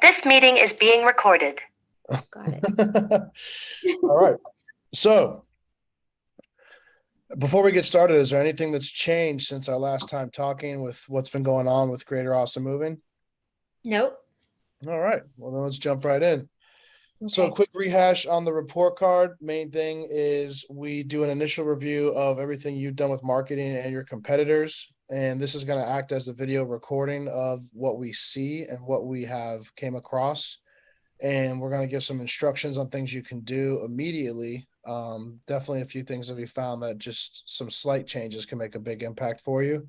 This meeting is being recorded. Got it. All right. So before we get started, is there anything that's changed since our last time talking with what's been going on with Greater Austin Moving? Nope. All right. Well, then let's jump right in. So a Okay. quick rehash on the report card. Main thing is we do an initial review of everything you've done with marketing and your competitors. And this is going to act as a video recording of what we see and what we have came across. And we're going to give some instructions on things you can do immediately. Definitely a few things that we found that just some slight changes can make a big impact for you.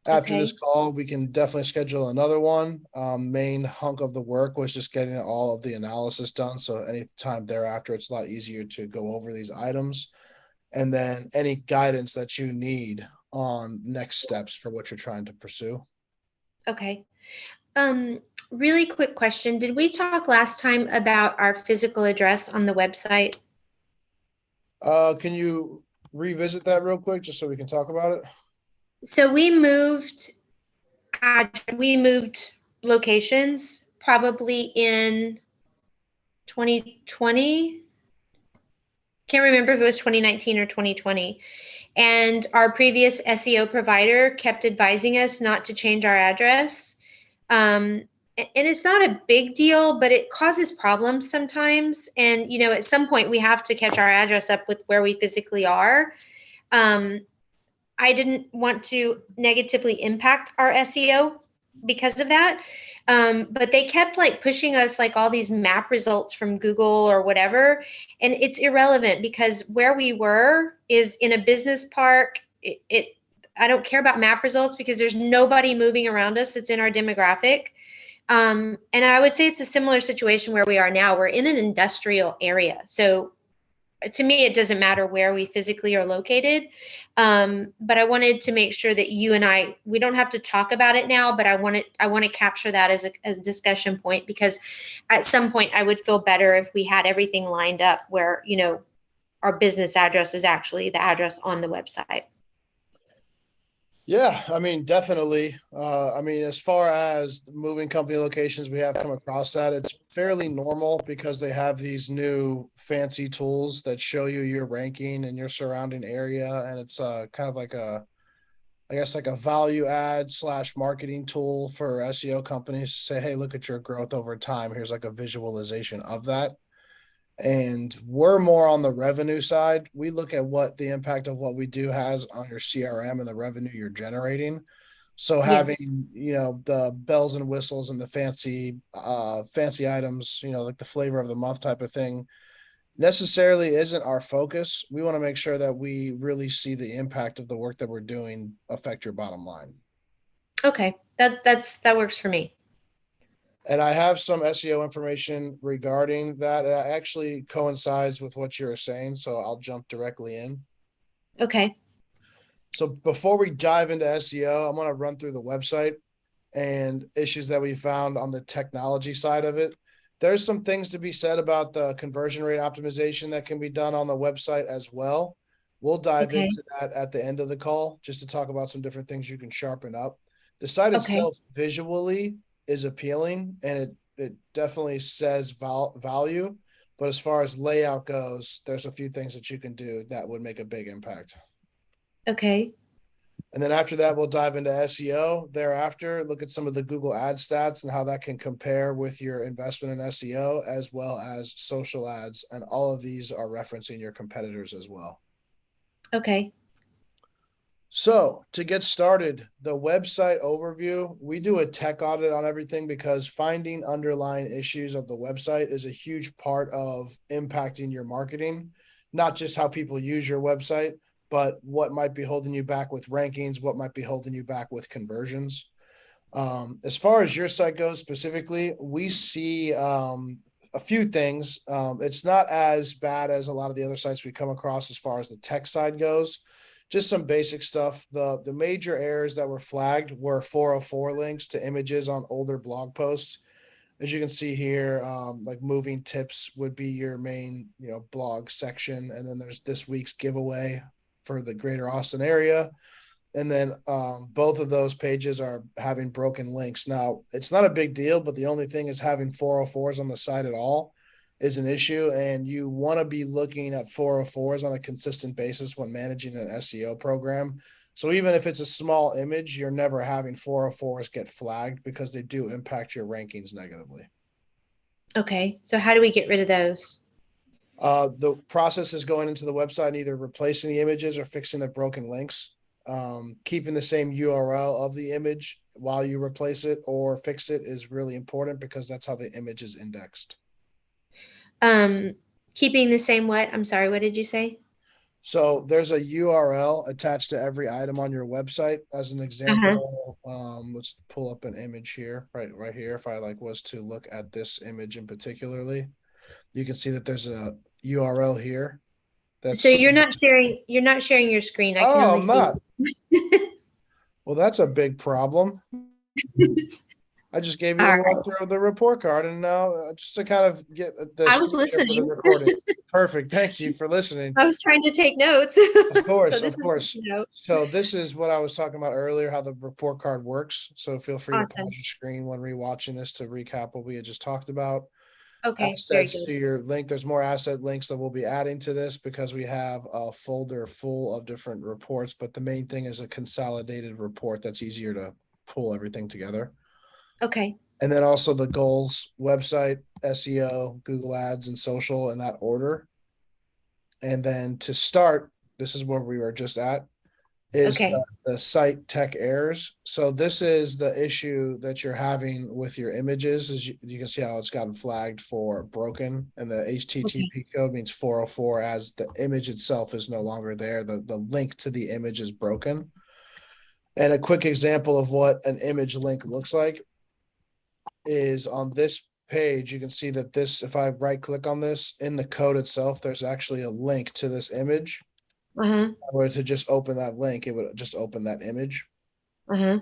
After this Okay. call, we can definitely schedule another one. Main hunk of the work was just getting all of the analysis done. So anytime thereafter, it's a lot easier to go over these items. And then any guidance that you need on next steps for what you're trying to pursue. Okay. Um, Really quick question. Did we talk last time about our physical address on the website? Can you revisit that real quick just so we can talk about it? So we moved locations probably in 2020. Can't remember if it was 2019 or 2020. And our previous SEO provider kept advising us not to change our address. Um, and it's not a big deal, but it causes problems sometimes. And, at some point we have to catch our address up with where we physically are. Um, I didn't want to negatively impact our SEO because of that. But they kept like pushing us like all these map results from Google or whatever. And it's irrelevant because where we were is in a business park. I don't care about map results because there's nobody moving around us that's in our demographic. And I would say it's a similar situation where we are now. We're in an industrial area. So to me, it doesn't matter where we physically are located. But I wanted to make sure that you and we don't have to talk about it now, but I want to capture that as a discussion point because at some point I would feel better if we had everything lined up where, our business address is actually the address on the website. Yeah, I mean, definitely. As far as moving company locations, we have come across that. It's fairly normal because they have these new fancy tools that show you your ranking and your surrounding area. And it's kind of like I guess, like a value add slash marketing tool for SEO companies to say, hey, look at your growth over time. Here's like a visualization of that. And we're more on the revenue side. We look at what the impact of what we do has on your CRM and the revenue you're generating. So Yes. having, the bells and whistles and the fancy items, like the flavor of the month type of thing necessarily isn't our focus. We want to make sure that we really see the impact of the work that we're doing affect your bottom line. Okay. That works for me. And I have some SEO information regarding that. It actually coincides with what you're saying, so I'll jump directly in. Okay. So before we dive into SEO, I'm going to run through the website and issues that we found on the technology side of it. There's some things to be said about the conversion rate optimization that can be done on the website as well. We'll dive Okay. into that at the end of the call just to talk about some different things you can sharpen up. The site Okay. itself visually is appealing and it definitely says value. But as far as layout goes, there's a few things that you can do that would make a big impact. Okay. And then after that, we'll dive into SEO. Thereafter, look at some of the Google ad stats and how that can compare with your investment in SEO as well as social ads. And all of these are referencing your competitors as well. Okay. So, to get started, the website overview, we do a tech audit on everything because finding underlying issues of the website is a huge part of impacting your marketing, not just how people use your website, but what might be holding you back with rankings, what might be holding you back with conversions. As far as your site goes specifically, we see a few things. It's not as bad as a lot of the other sites we come across as far as the tech side goes. Just some basic stuff. The major errors that were flagged were 404 links to images on older blog posts. As you can see here, like moving tips would be your main, blog section, and then there's this week's giveaway for the Greater Austin area. And then both of those pages are having broken links. Now, it's not a big deal, but the only thing is having 404s on the site at all is an issue. And you want to be looking at 404s on a consistent basis when managing an SEO program. So even if it's a small image, you're never having 404s get flagged because they do impact your rankings negatively. Okay. So how do we get rid of those? The process is going into the website and either replacing the images or fixing the broken links. Keeping the same URL of the image while you replace it or fix it is really important because that's how the image is indexed. Um, Keeping the same what? I'm sorry, what did you say? So there's a URL attached to every item on your website. As an Uh-huh. example, let's pull up an image here, right here. If I was to look at this image in particularly, you can see that there's a URL here. So That's you're not sharing your screen. I can oh, only I'm see. not. Well, that's a big problem. I just gave you All the right. walkthrough of the report card, and now just to kind of get the I was screen share for the listening. recording. Perfect. Thank you for listening. I was trying to take notes. Of So course, this of is good course. to know. So this is what I was talking about earlier, how the report card works. So feel free to pause Awesome. your screen when rewatching this to recap what we had just talked about. Okay, very Assets good. to your link. There's more asset links that we'll be adding to this because we have a folder full of different reports, but the main thing is a consolidated report that's easier to pull everything together. Okay. And then also the goals website, SEO, Google Ads, and social in that order. And then to start, this is where we were just at, is Okay. the site tech errors. So this is the issue that you're having with your images. Is you can see how it's gotten flagged for broken, and the Okay. HTTP code means 404 as the image itself is no longer there. The link to the image is broken. And a quick example of what an image link looks like is on this page. You can see that this, if I right click on this in the code itself, there's actually a link to this image. Uh-huh. If I were to just open that link, it would just open that image. Uh-huh.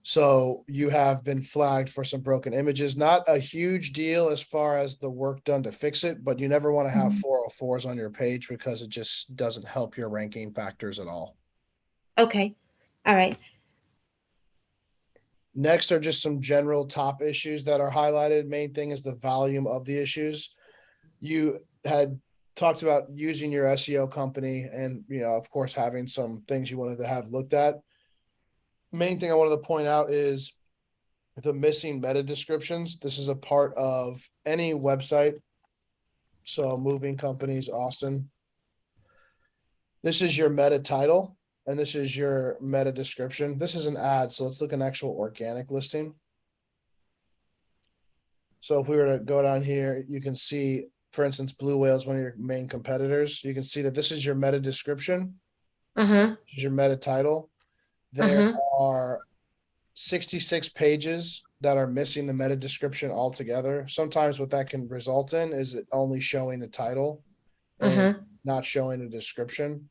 So you have been flagged for some broken images. Not a huge deal as far as the work done to fix it, but you never want to have Mhm. 404s on your page because it just doesn't help your ranking factors at all. Okay. All right. Next are just some general top issues that are highlighted. Main thing is the volume of the issues. You had talked about using your SEO company and, of course, having some things you wanted to have looked at. Main thing I wanted to point out is the missing meta descriptions. This is a part of any website. So, moving companies, Austin. This is your meta title, and this is your meta description. This is an ad. So, let's look at an actual organic listing. So, if we were to go down here, you can see, for instance, Blue Whale is one of your main competitors. You can see that this is your meta description, Uh-huh. this is your meta title. There Uh-huh. are 66 pages that are missing the meta description altogether. Sometimes what that can result in is it only showing the title and Uh-huh. not showing a description.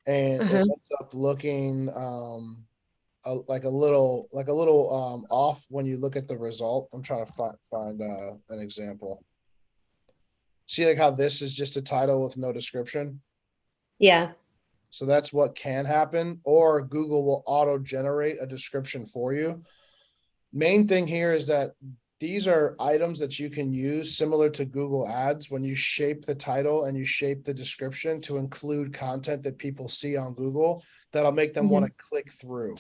And it Uh-huh. ends up looking like a little off when you look at the result. I'm trying to find an example. See like how this is just a title with no description. Yeah. So that's what can happen, or Google will auto generate a description for you. Main thing here is that these are items that you can use similar to Google Ads when you shape the title and you shape the description to include content that people see on Google that'll make them want Mhm. to click through.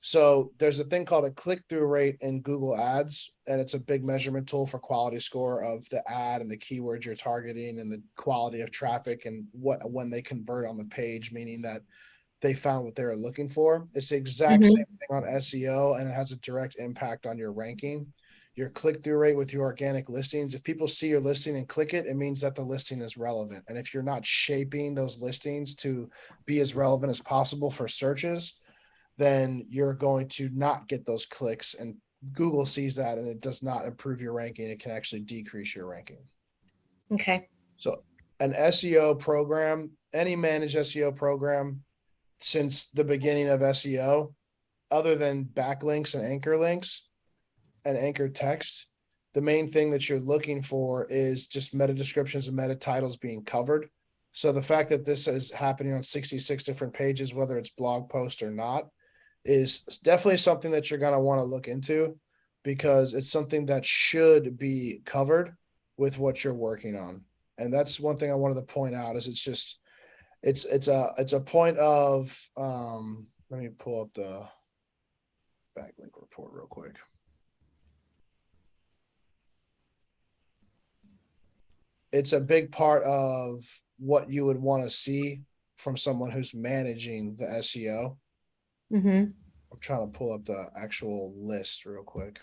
So there's a thing called a click-through rate in Google Ads, and it's a big measurement tool for quality score of the ad and the keywords you're targeting and the quality of traffic and what when they convert on the page, meaning that they found what they were looking for. It's the exact same Mhm. thing on SEO, and it has a direct impact on your ranking. Your click through rate with your organic listings. If people see your listing and click it, it means that the listing is relevant. And if you're not shaping those listings to be as relevant as possible for searches, then you're going to not get those clicks. And Google sees that and it does not improve your ranking. It can actually decrease your ranking. Okay. So, an SEO program, any managed SEO program, since the beginning of SEO, other than backlinks and anchor links and anchor text, the main thing that you're looking for is just meta descriptions and meta titles being covered. So the fact that this is happening on 66 different pages, whether it's blog post or not, is definitely something that you're going to want to look into, because it's something that should be covered with what you're working on. And that's one thing I wanted to point out is it's a point of let me pull up the backlink report real quick. It's a big part of what you would want to see from someone who's managing the SEO. Mm-hmm. I'm trying to pull up the actual list real quick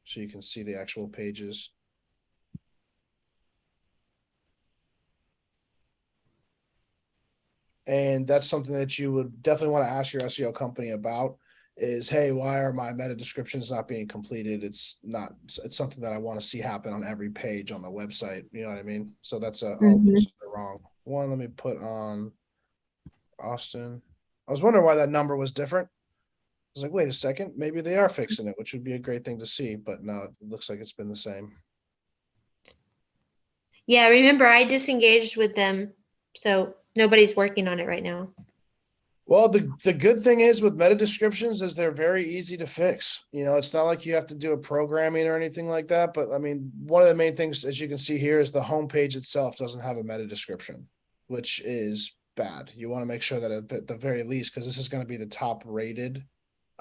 so you can see the actual pages. And that's something that you would definitely want to ask your SEO company about is, hey, why are my meta descriptions not being completed? It's something that I want to see happen on every page on the website. You know what I mean? So that's Mm-hmm. wrong one. Let me put on Austin. I was wondering why that number was different. I was like, wait a second, maybe they are fixing it, which would be a great thing to see. But no, it looks like it's been the same. Yeah, remember I disengaged with them, so nobody's working on it right now. Well, the good thing is with meta descriptions is they're very easy to fix. You know, it's not like you have to do a programming or anything like that. But I mean, one of the main things, as you can see here, is the homepage itself doesn't have a meta description, which is bad. You want to make sure that at the very least, because this is going to be the top rated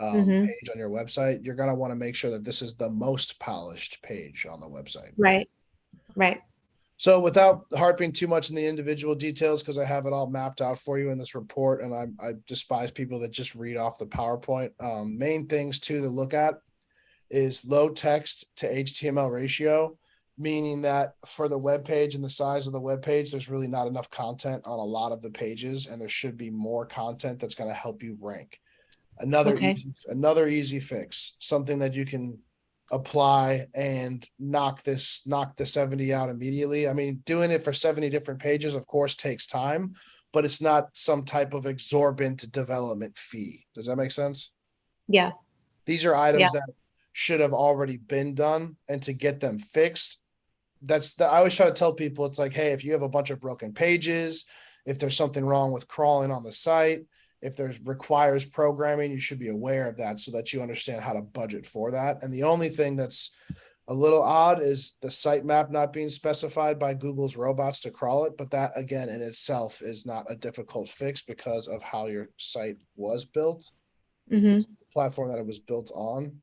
Mm-hmm. page on your website, you're going to want to make sure that this is the most polished page on the website. Right, right. So without harping too much in the individual details, because I have it all mapped out for you in this report, and I despise people that just read off the PowerPoint. Main things to look at is low text to HTML ratio, meaning that for the web page and the size of the web page, there's really not enough content on a lot of the pages, and there should be more content that's going to help you rank. Okay. Another easy fix, something that you can apply and knock the 70 out immediately. I mean, doing it for 70 different pages, of course, takes time, but it's not some type of exorbitant development fee. Does that make sense? Yeah, These are yeah. items that should have already been done, and to get them fixed, I always try to tell people, it's like, hey, if you have a bunch of broken pages, if there's something wrong with crawling on the site, if there's requires programming, you should be aware of that so that you understand how to budget for that. And the only thing that's a little odd is the sitemap not being specified by Google's robots to crawl it. But that, again, in itself is not a difficult fix because of how your site was built. Mm-hmm. It's the platform that it was built on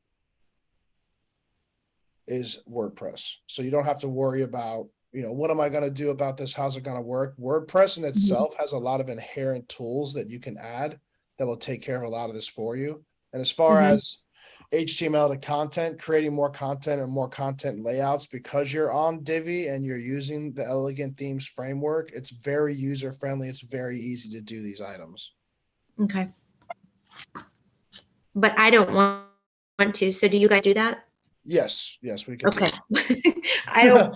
is WordPress. So you don't have to worry about, what am I going to do about this? How's it going to work? WordPress in Mm-hmm. itself has a lot of inherent tools that you can add that will take care of a lot of this for you. And as far Mm-hmm. as HTML to content, creating more content and more content layouts, because you're on Divi and you're using the Elegant Themes framework, it's very user friendly. It's very easy to do these items. Okay. But I don't want to. So do you guys do that? Yes, we can do Okay. that. I don't,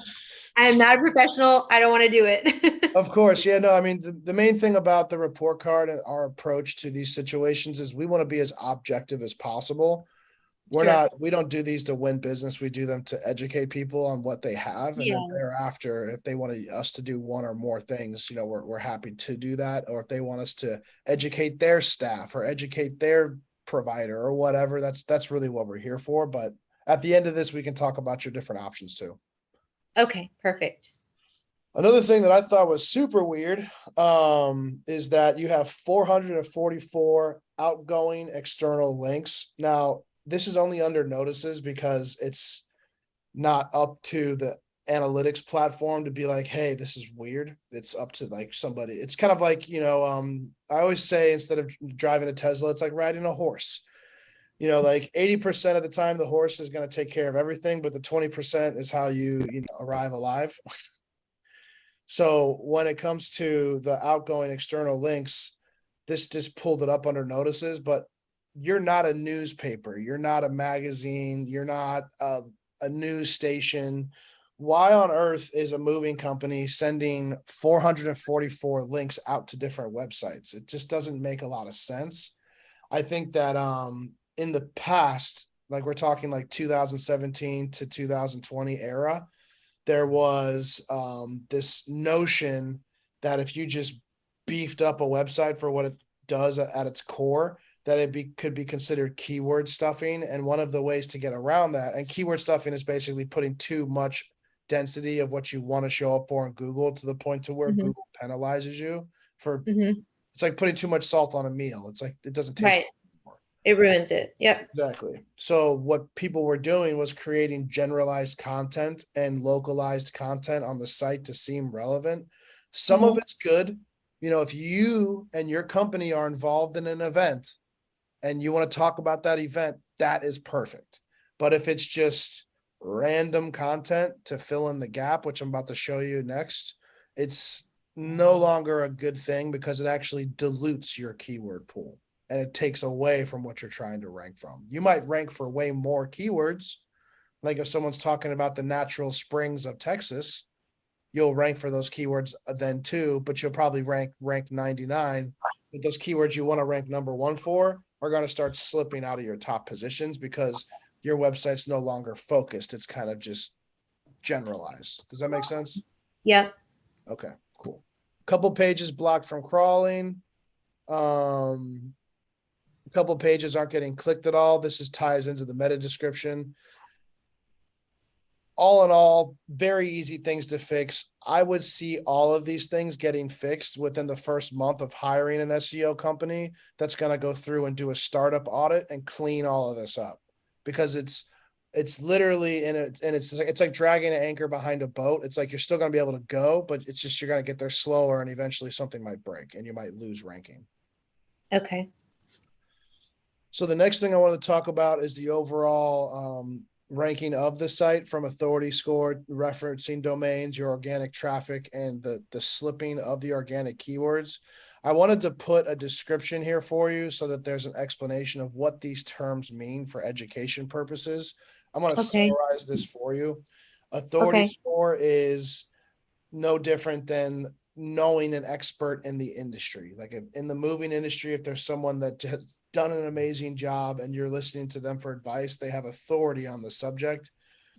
I'm not a professional. I don't want to do it. Of course. Yeah, no, I mean, the main thing about the report card and our approach to these situations is we want to be as objective as possible. Sure. We don't do these to win business. We do them to educate people on what they have. And then Yeah. thereafter, if they want us to do one or more things, we're happy to do that. Or if they want us to educate their staff or educate their provider or whatever, that's really what we're here for. But at the end of this, we can talk about your different options too. Okay, perfect. Another thing that I thought was super weird is that you have 444 outgoing external links. Now, this is only under notices because it's not up to the analytics platform to be like, hey, this is weird. It's up to like somebody. It's kind of like, I always say instead of driving a Tesla, it's like riding a horse. Like 80% of the time, the horse is going to take care of everything, but the 20% is how you arrive alive. So when it comes to the outgoing external links, this just pulled it up under notices, but you're not a newspaper. You're not a magazine. You're not a news station. Why on earth is a moving company sending 444 links out to different websites? It just doesn't make a lot of sense. I think that in the past, like we're talking like 2017 to 2020 era, there was this notion that if you just beefed up a website for what it does at its core, that could be considered keyword stuffing. And one of the ways to get around that, and keyword stuffing is basically putting too much density of what you want to show up for in Google to the point to where Mm-hmm. Google penalizes you for, Mm-hmm. it's like putting too much salt on a meal. It's like it doesn't taste Right. It ruins it. Yep. exactly. So what people were doing was creating generalized content and localized content on the site to seem relevant. Some of Mm-hmm. it's good. If you and your company are involved in an event and you want to talk about that event, that is perfect. But if it's just random content to fill in the gap, which I'm about to show you next, it's no longer a good thing because it actually dilutes your keyword pool and it takes away from what you're trying to rank from. You might rank for way more keywords. Like if someone's talking about the natural springs of Texas, you'll rank for those keywords then too, but you'll probably rank 99. But those keywords you want to rank number one for are going to start slipping out of your top positions because your website's no longer focused. It's kind of just generalized. Does that make sense? Yep. Okay, cool. Couple pages blocked from crawling. A couple pages aren't getting clicked at all. This ties into the meta description. All in all, very easy things to fix. I would see all of these things getting fixed within the first month of hiring an SEO company that's going to go through and do a startup audit and clean all of this up because it's literally it's like dragging an anchor behind a boat. It's like you're still going to be able to go, but it's just you're going to get there slower and eventually something might break and you might lose ranking. Okay. So the next thing I want to talk about is the overall ranking of the site from authority score, referencing domains, your organic traffic, and the slipping of the organic keywords. I wanted to put a description here for you so that there's an explanation of what these terms mean for education purposes. I'm going to Okay. summarize this for you. Authority Okay. score is no different than knowing an expert in the industry. Like in the moving industry, if there's someone that has done an amazing job and you're listening to them for advice, they have authority on the subject.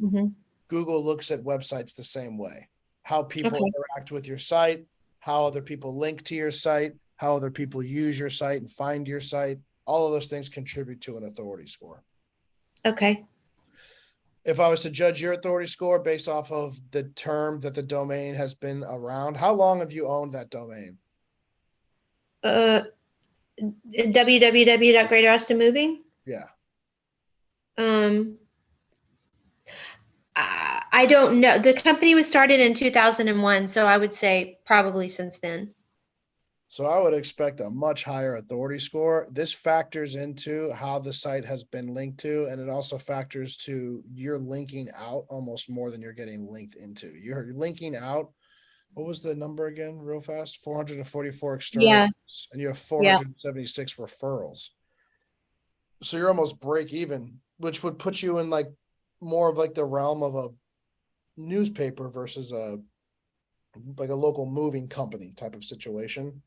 Mm-hmm. Google looks at websites the same way. How people Okay. interact with your site, how other people link to your site, how other people use your site and find your site. All of those things contribute to an authority score. Okay. If I was to judge your authority score based off of the term that the domain has been around, how long have you owned that domain? Uh, www.greateraustinmoving. Yeah. Um, I don't know. The company was started in 2001, so I would say probably since then. So I would expect a much higher authority score. This factors into how the site has been linked to, and it also factors to you're linking out almost more than you're getting linked into. You're linking out. What was the number again, real fast? 444 external, Yeah. and you have Yeah. 476 referrals. So you're almost break even, which would put you in like more of like the realm of a newspaper versus a like a local moving company type of situation.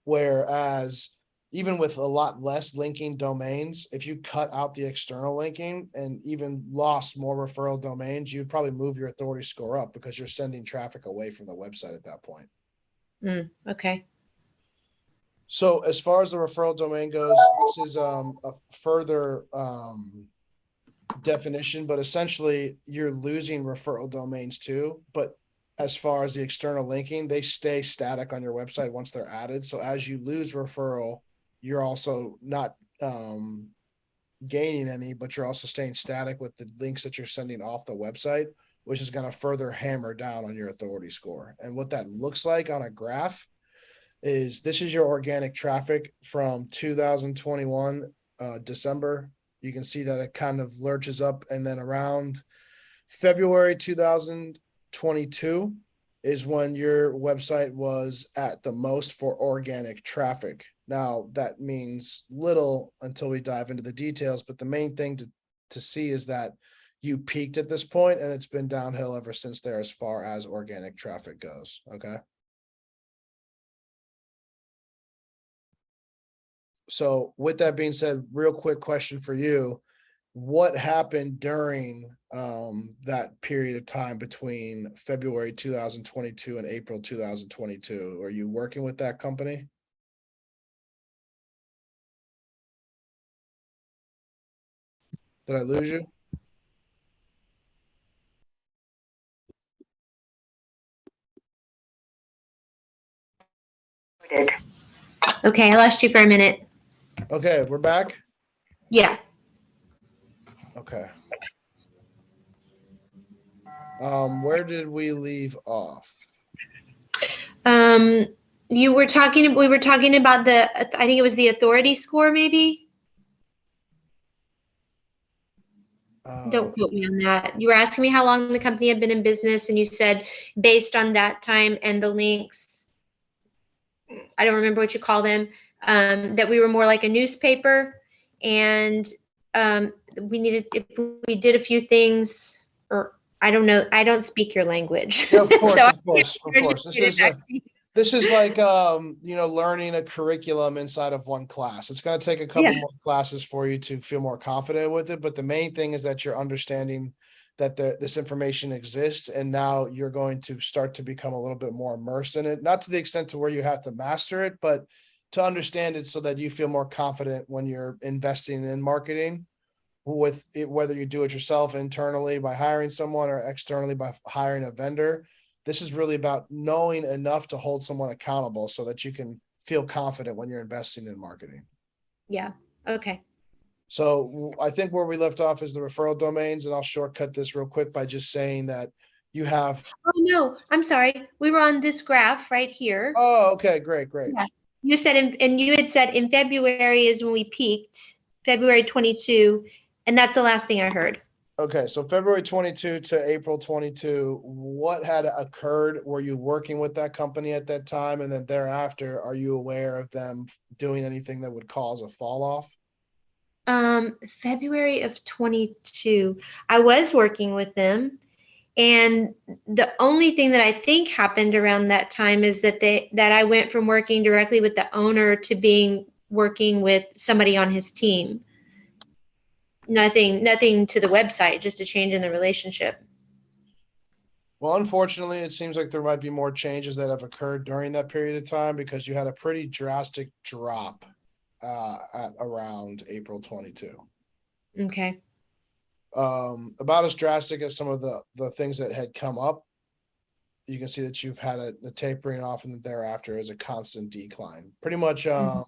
Whereas even with a lot less linking domains, if you cut out the external linking and even lost more referral domains, you'd probably move your authority score up because you're sending traffic away from the website at that point. Okay. So as far as the referral domain goes, this is a further definition, but essentially you're losing referral domains too. But as far as the external linking, they stay static on your website once they're added. So as you lose referral, you're also not gaining any, but you're also staying static with the links that you're sending off the website, which is going to further hammer down on your authority score. And what that looks like on a graph is this is your organic traffic from 2021 December. You can see that it kind of lurches up, and then around February 2022 is when your website was at the most for organic traffic. Now, that means little until we dive into the details, but the main thing to see is that you peaked at this point and it's been downhill ever since there as far as organic traffic goes. Okay. So with that being said, real quick question for you. what happened during that period of time between February 2022 and April 2022? Are you working with that company? Did I lose you? Okay, I lost you for a minute. Okay, we're back. Yeah. Okay. Where did we leave off? Um, we were talking about I think it was the authority score, maybe? Uh, Don't quote me on that. You were asking me how long the company had been in business, and you said based on that time and the links, I don't remember what you call them, that we were more like a newspaper, and we needed, if we did a few things, or I don't know, I don't speak your language, yeah, of so course, I of can't course, of course. translate it back to you. This is like learning a curriculum inside of one class. It's going to take a couple Yeah, more classes for you to feel more confident with it, but the main thing is that you're understanding that this information exists, and now you're going to start to become a little bit more immersed in it, not to the extent to where you have to master it, but to understand it so that you feel more confident when you're investing in marketing with it, whether you do it yourself internally by hiring someone or externally by hiring a vendor. This is really about knowing enough to hold someone accountable so that you can feel confident when you're investing in marketing. yeah, okay. So I think where we left off is the referral domains, and I'll shortcut this real quick by just saying that you have. Oh, no, I'm sorry. We were on this graph right here. Oh, okay, great, great. Yeah. You said, and you had said in February is when we peaked, February 22, and that's the last thing I heard. Okay, so February 22 to April 22, what had occurred? Were you working with that company at that time? And then thereafter, are you aware of them doing anything that would cause a fall off? February of 22, I was working with them. And the only thing that I think happened around that time is that I went from working directly with the owner to being working with somebody on his team. Nothing to the website, just a change in the relationship. Well, unfortunately, it seems like there might be more changes that have occurred during that period of time because you had a pretty drastic drop at around April 22. Okay. About as drastic as some of the things that had come up. You can see that you've had a tapering off, and thereafter is a constant decline. Pretty much, Mhm.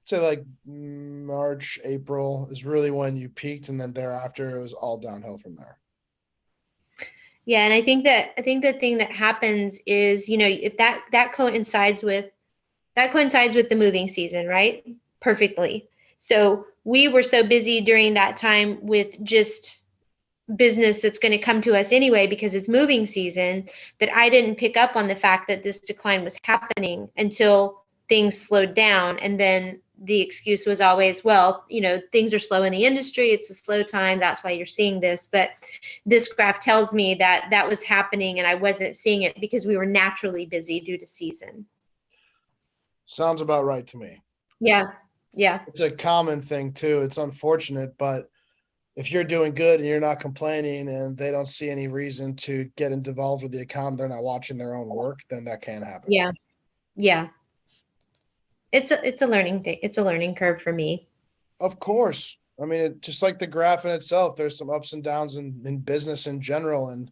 say like March, April is really when you peaked, and then thereafter it was all downhill from there. Yeah, and I think the thing that happens is, if that coincides with the moving season, right? Perfectly. So we were so busy during that time with just business that's going to come to us anyway because it's moving season that I didn't pick up on the fact that this decline was happening until things slowed down. And then the excuse was always, well, things are slow in the industry. It's a slow time. That's why you're seeing this. But this graph tells me that that was happening and I wasn't seeing it because we were naturally busy due to season. Sounds about right to me. Yeah. Yeah. It's a common thing too. It's unfortunate, but if you're doing good and you're not complaining and they don't see any reason to get involved with the account, they're not watching their own work, then that can happen. Yeah. Yeah. It's a learning thing. It's a learning curve for me. Of course. I mean, just like the graph in itself, there's some ups and downs in business in general. And,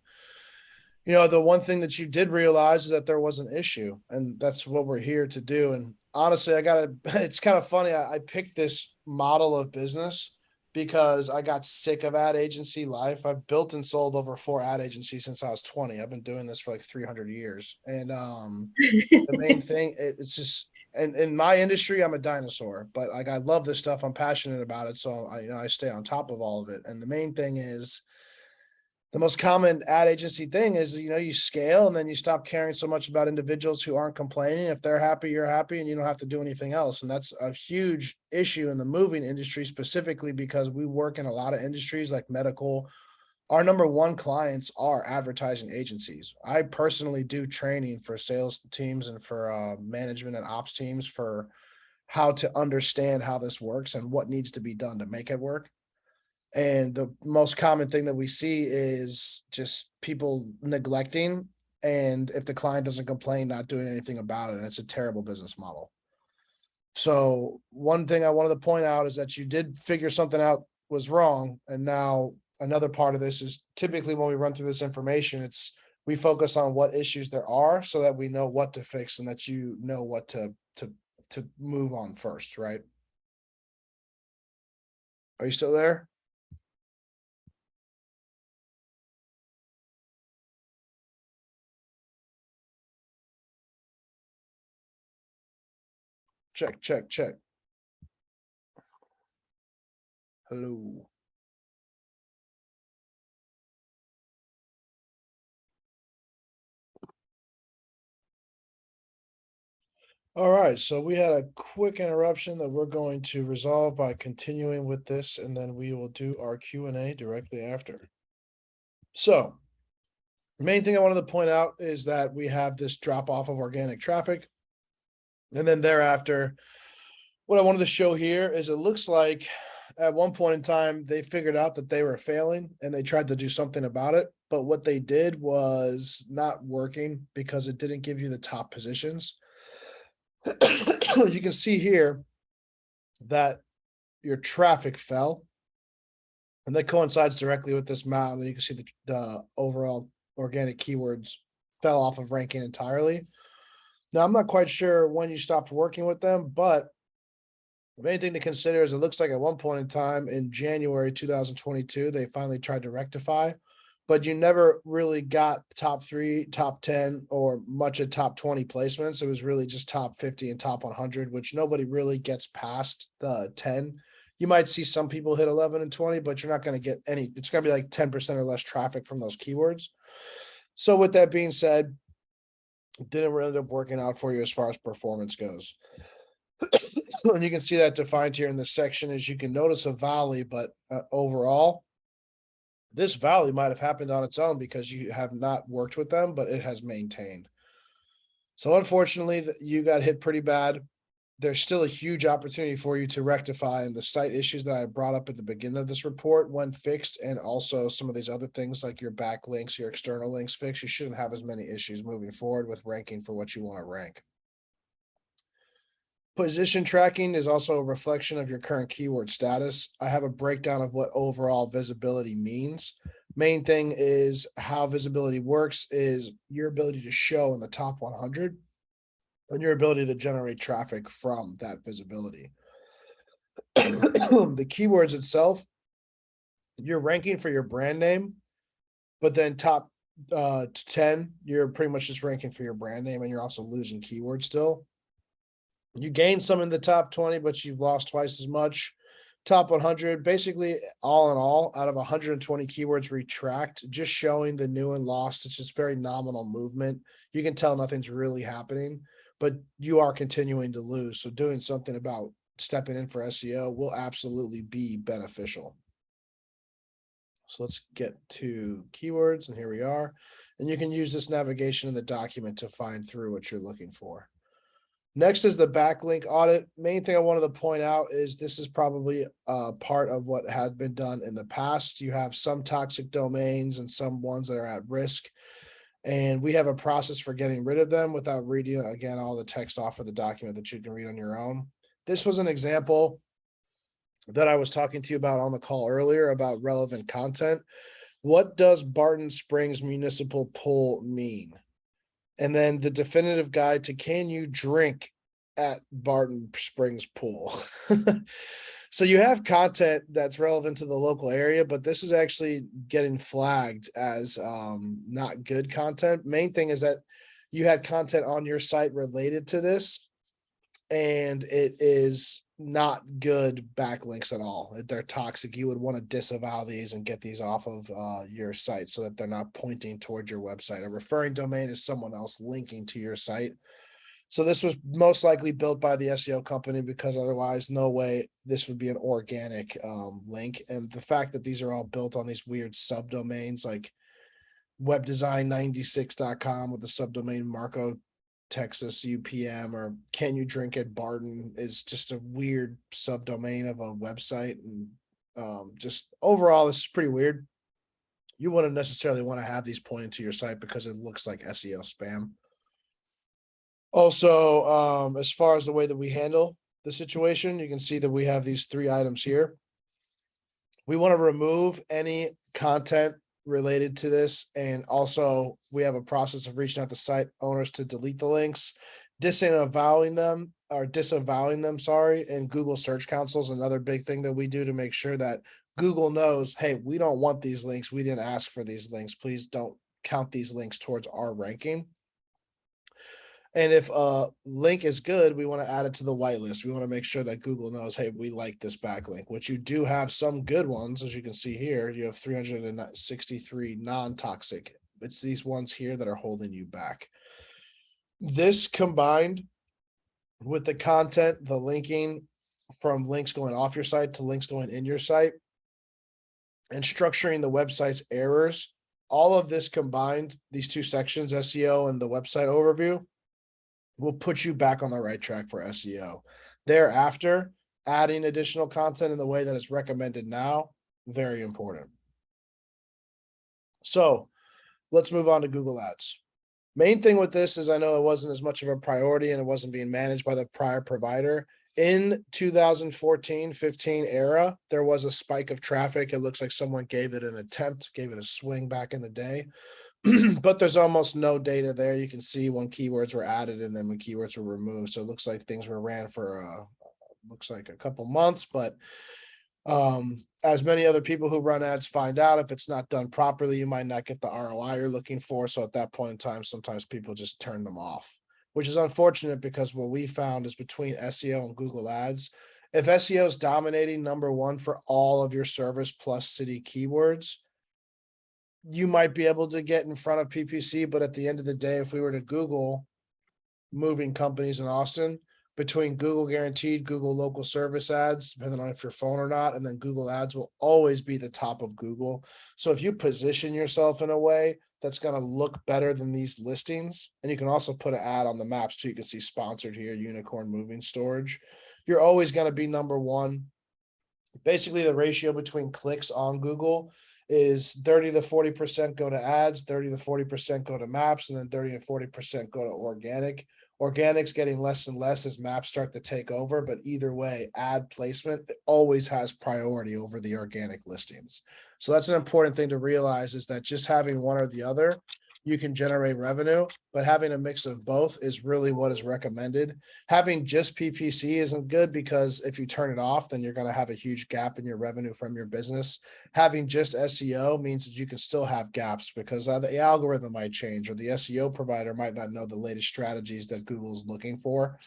the one thing that you did realize is that there was an issue, and that's what we're here to do. And honestly, it's kind of funny. I picked this model of business because I got sick of ad agency life. I've built and sold over 4 ad agencies since I was 20. I've been doing this for like 300 years. And the main thing, it's just, and in my industry, I'm a dinosaur, but like I love this stuff. I'm passionate about it. So I stay on top of all of it. And the main thing is, the most common ad agency thing is, you scale and then you stop caring so much about individuals who aren't complaining. If they're happy, you're happy, and you don't have to do anything else. And that's a huge issue in the moving industry, specifically because we work in a lot of industries like medical. Our number one clients are advertising agencies. I personally do training for sales teams and for management and ops teams for how to understand how this works and what needs to be done to make it work. And the most common thing that we see is just people neglecting. And if the client doesn't complain, not doing anything about it. And it's a terrible business model. So one thing I wanted to point out is that you did figure something out was wrong. And now another part of this is typically when we run through this information, it's we focus on what issues there are so that we know what to fix and that you know what to move on first, right? Are you still there? Check, check, check. Hello. All right, so we had a quick interruption that we're going to resolve by continuing with this, and then we will do our Q&A directly after. So, the main thing I wanted to point out is that we have this drop off of organic traffic. And then thereafter, what I wanted to show here is it looks like at one point in time, they figured out that they were failing and they tried to do something about it. But what they did was not working because it didn't give you the top positions. You can see here that your traffic fell. And that coincides directly with this mount. And you can see the overall organic keywords fell off of ranking entirely. Now, I'm not quite sure when you stopped working with them, but the main thing to consider is it looks like at one point in time in January 2022, they finally tried to rectify, but you never really got top 3, top 10, or much of top 20 placements. It was really just top 50 and top 100, which nobody really gets past the 10. You might see some people hit 11 and 20, but you're not going to get any. It's going to be like 10% or less traffic from those keywords. So with that being said, it didn't really end up working out for you as far as performance goes. And you can see that defined here in this section as you can notice a valley, but overall, this valley might have happened on its own because you have not worked with them, but it has maintained. So unfortunately, you got hit pretty bad. There's still a huge opportunity for you to rectify, and the site issues that I brought up at the beginning of this report, when fixed, and also some of these other things like your backlinks, your external links fixed, you shouldn't have as many issues moving forward with ranking for what you want to rank. Position tracking is also a reflection of your current keyword status. I have a breakdown of what overall visibility means. Main thing is how visibility works is your ability to show in the top 100 and your ability to generate traffic from that visibility. The keywords itself, you're ranking for your brand name, but then top 10, you're pretty much just ranking for your brand name and you're also losing keywords still. You gained some in the top 20, but you've lost twice as much. Top 100, basically all in all, out of 120 keywords retracked, just showing the new and lost. It's just very nominal movement. You can tell nothing's really happening, but you are continuing to lose. So doing something about stepping in for SEO will absolutely be beneficial. So let's get to keywords, and here we are. And you can use this navigation in the document to find through what you're looking for. Next is the backlink audit. Main thing I wanted to point out is this is probably part of what has been done in the past. You have some toxic domains and some ones that are at risk. And we have a process for getting rid of them without reading, again, all the text off of the document that you can read on your own. This was an example that I was talking to you about on the call earlier about relevant content. What does Barton Springs Municipal Pool mean? And then the definitive guide to can you drink at Barton Springs Pool? So you have content that's relevant to the local area, but this is actually getting flagged as not good content. Main thing is that you had content on your site related to this, and it is not good backlinks at all. They're toxic. You would want to disavow these and get these off of your site so that they're not pointing towards your website. A referring domain is someone else linking to your site. So this was most likely built by the SEO company because otherwise, no way this would be an organic link. And the fact that these are all built on these weird subdomains like webdesign96.com with the subdomain Marco Texas UPM or can you drink at Barton is just a weird subdomain of a website. And Just overall, this is pretty weird. You wouldn't necessarily want to have these pointing to your site because it looks like SEO spam. Also, as far as the way that we handle the situation, you can see that we have these 3 items here. We want to remove any content related to this. And also we have a process of reaching out to site owners to delete the links, disavowing them, sorry. And Google Search Console is another big thing that we do to make sure that Google knows, hey, we don't want these links. We didn't ask for these links. Please don't count these links towards our ranking. And if a link is good, we want to add it to the whitelist. We want to make sure that Google knows, hey, we like this backlink, which you do have some good ones. As you can see here, you have 363 non-toxic. It's these ones here that are holding you back. This combined with the content, the linking from links going off your site to links going in your site, and structuring the website's errors, all of this combined, these 2 sections, SEO and the website overview, will put you back on the right track for SEO. Thereafter, adding additional content in the way that it's recommended now, very important. So let's move on to Google Ads. Main thing with this is I know it wasn't as much of a priority and it wasn't being managed by the prior provider. In 2014-15 era, there was a spike of traffic. It looks like someone gave it an attempt, gave it a swing back in the day. But there's almost no data there. You can see when keywords were added and then when keywords were removed. So it looks like things were ran for looks like a couple months, but as many other people who run ads find out, if it's not done properly, you might not get the ROI you're looking for. So at that point in time, sometimes people just turn them off, which is unfortunate because what we found is between SEO and Google Ads, if SEO is dominating #1 for all of your service plus city keywords, you might be able to get in front of PPC, but at the end of the day, if we were to Google moving companies in Austin, between Google Guaranteed, Google Local Service Ads, depending on if you're phone or not, and then Google Ads will always be the top of Google. So if you position yourself in a way that's going to look better than these listings, and you can also put an ad on the maps too, you can see sponsored here, Unicorn Moving Storage, you're always going to be #1. Basically, the ratio between clicks on Google is 30 to 40% go to ads, 30 to 40% go to maps, and then 30 to 40% go to organic. Organic's getting less and less as maps start to take over, but either way, ad placement always has priority over the organic listings. So that's an important thing to realize, is that just having one or the other, you can generate revenue, but having a mix of both is really what is recommended. Having just PPC isn't good because if you turn it off, then you're going to have a huge gap in your revenue from your business. Having just SEO means that you can still have gaps because the algorithm might change or the SEO provider might not know the latest strategies that Google's looking for,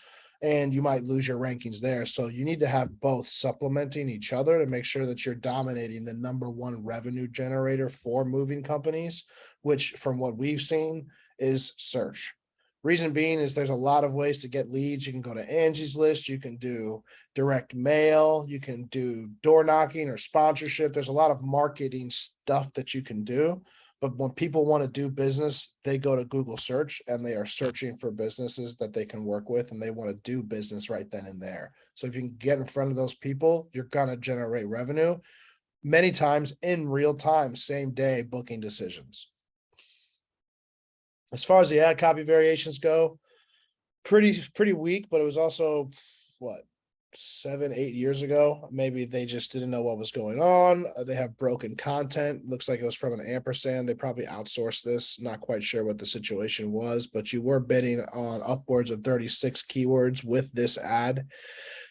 and you might lose your rankings there. So you need to have both supplementing each other to make sure that you're dominating the #1 revenue generator for moving companies, which from what we've seen is search. Reason being is there's a lot of ways to get leads. You can go to Angie's List, you can do direct mail, you can do door knocking or sponsorship. There's a lot of marketing stuff that you can do. But when people want to do business, they go to Google search and they are searching for businesses that they can work with and they want to do business right then and there. So if you can get in front of those people, you're going to generate revenue many times in real time, same day booking decisions. As far as the ad copy variations go, pretty weak, but it was also what, 7-8 years ago. Maybe they just didn't know what was going on. They have broken content. Looks like it was from an ampersand. They probably outsourced this. Not quite sure what the situation was, but you were bidding on upwards of 36 keywords with this ad.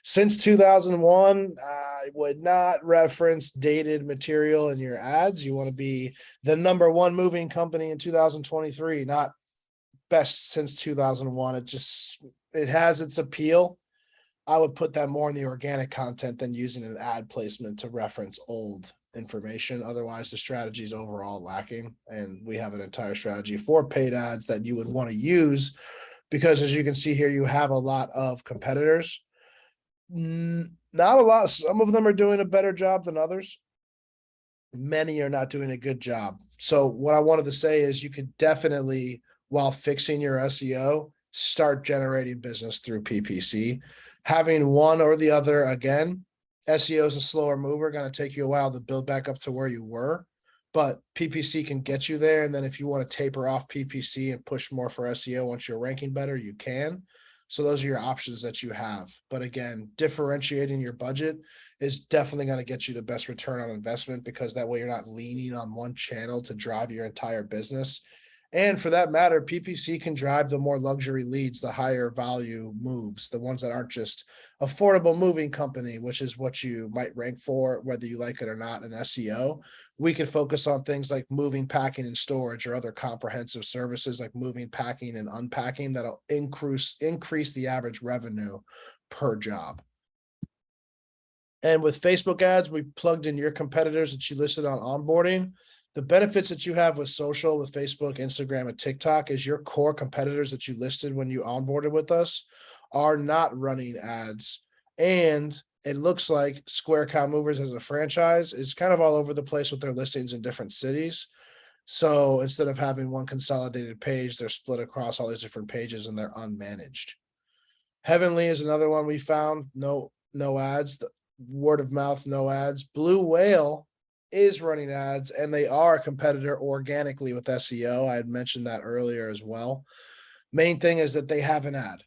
Since 2001, I would not reference dated material in your ads. You want to be the #1 moving company in 2023, not best since 2001. It has its appeal. I would put that more in the organic content than using an ad placement to reference old information. Otherwise, the strategy is overall lacking. And we have an entire strategy for paid ads that you would want to use because, as you can see here, you have a lot of competitors. Not a lot. Some of them are doing a better job than others. Many are not doing a good job. So what I wanted to say is you could definitely, while fixing your SEO, start generating business through PPC. Having one or the other, again, SEO is a slower mover, going to take you a while to build back up to where you were, but PPC can get you there. And then if you want to taper off PPC and push more for SEO once you're ranking better, you can. So those are your options that you have. But again, differentiating your budget is definitely going to get you the best return on investment, because that way you're not leaning on one channel to drive your entire business. And for that matter, PPC can drive the more luxury leads, the higher value moves, the ones that aren't just affordable moving company, which is what you might rank for, whether you like it or not in SEO. We can focus on things like moving, packing, and storage, or other comprehensive services like moving, packing, and unpacking that'll increase the average revenue per job. And with Facebook ads, we plugged in your competitors that you listed on onboarding. The benefits that you have with social, with Facebook, Instagram, and TikTok is your core competitors that you listed when you onboarded with us are not running ads. And it looks like Square Cow Movers as a franchise is kind of all over the place with their listings in different cities. So instead of having one consolidated page, they're split across all these different pages and they're unmanaged. Heavenly is another one we found. No ads. The word of mouth, no ads. Blue Whale is running ads, and they are a competitor organically with SEO. I had mentioned that earlier as well. Main thing is that they have an ad.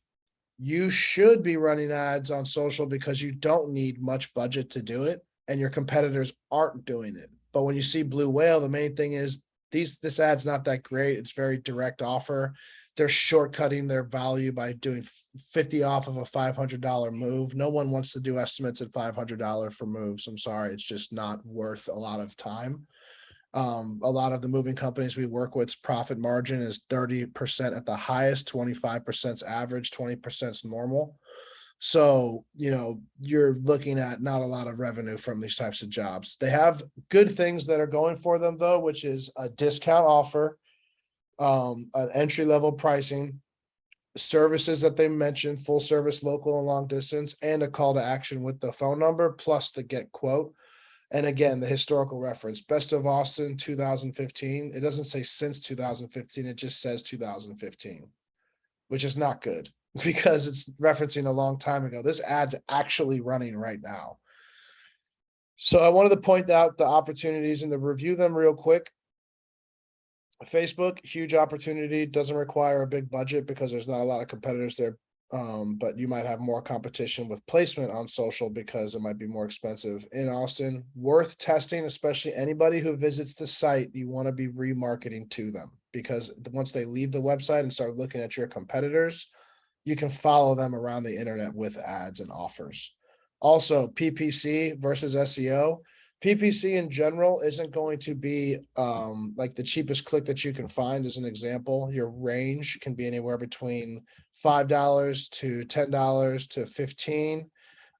You should be running ads on social because you don't need much budget to do it, and your competitors aren't doing it. But when you see Blue Whale, the main thing is this ad's not that great. It's very direct offer. They're shortcutting their value by doing 50 off of a $500 move. No one wants to do estimates at $500 for moves. I'm sorry. It's just not worth a lot of time. A lot of the moving companies we work with, profit margin is 30% at the highest, 25% average, 20% normal. So, you're looking at not a lot of revenue from these types of jobs. They have good things that are going for them though, which is a discount offer, an entry level pricing, services that they mentioned, full service, local and long distance, and a call to action with the phone number plus the get quote. And again, the historical reference, Best of Austin 2015. It doesn't say since 2015, it just says 2015, which is not good because it's referencing a long time ago. This ad's actually running right now. So I wanted to point out the opportunities and to review them real quick. Facebook, huge opportunity, doesn't require a big budget because there's not a lot of competitors there. But you might have more competition with placement on social because it might be more expensive. In Austin, worth testing, especially anybody who visits the site, you want to be remarketing to them, because once they leave the website and start looking at your competitors, you can follow them around the internet with ads and offers. Also, PPC versus SEO. PPC in general isn't going to be like the cheapest click that you can find. As an example, your range can be anywhere between $5 to $10 to $15,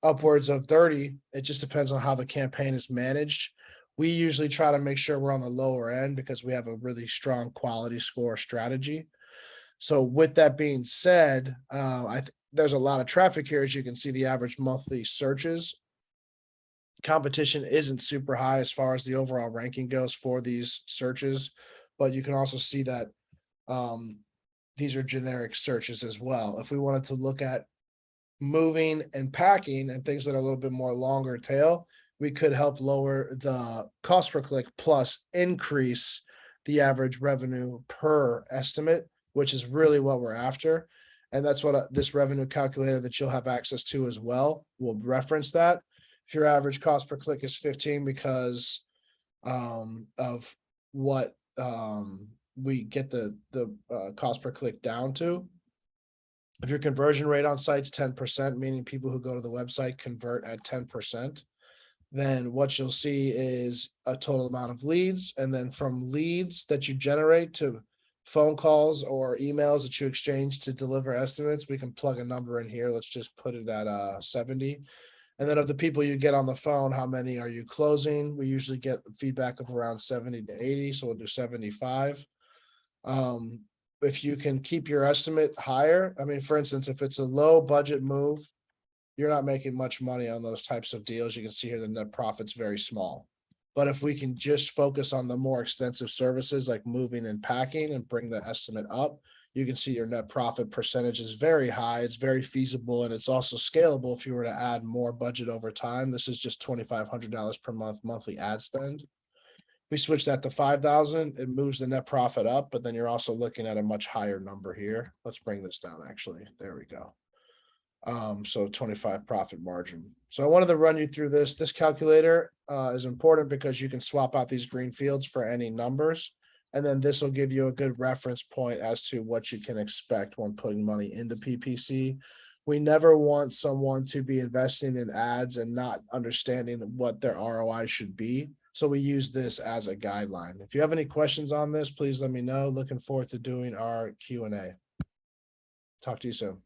upwards of $30. It just depends on how the campaign is managed. We usually try to make sure we're on the lower end because we have a really strong quality score strategy. So with that being said, there's a lot of traffic here. As you can see, the average monthly searches, competition isn't super high as far as the overall ranking goes for these searches, but you can also see that these are generic searches as well. If we wanted to look at moving and packing and things that are a little bit more longer tail, we could help lower the cost per click plus increase the average revenue per estimate, which is really what we're after. And that's what this revenue calculator that you'll have access to as well will reference that. If your average cost per click is 15 because of what we get the cost per click down to. If your conversion rate on site's 10%, meaning people who go to the website convert at 10%, then what you'll see is a total amount of leads. And then from leads that you generate to phone calls or emails that you exchange to deliver estimates, we can plug a number in here. Let's just put it at 70. And then of the people you get on the phone, how many are you closing? We usually get feedback of around 70 to 80. So we'll do 75. If you can keep your estimate higher, I mean, for instance, if it's a low budget move, you're not making much money on those types of deals. You can see here the net profit's very small. But if we can just focus on the more extensive services like moving and packing and bring the estimate up, You can see your net profit percentage is very high. It's very feasible, and it's also scalable if you were to add more budget over time. This is just $2,500 per month monthly ad spend. We switch that to 5,000, it moves the net profit up, but then you're also looking at a much higher number here. Let's bring this down, actually. There we go. So 25 profit margin. So I wanted to run you through this. This calculator is important because you can swap out these green fields for any numbers. And then this will give you a good reference point as to what you can expect when putting money into PPC. We never want someone to be investing in ads and not understanding what their ROI should be. So we use this as a guideline. If you have any questions on this, please let me know. Looking forward to doing our Q&A. Talk to you soon.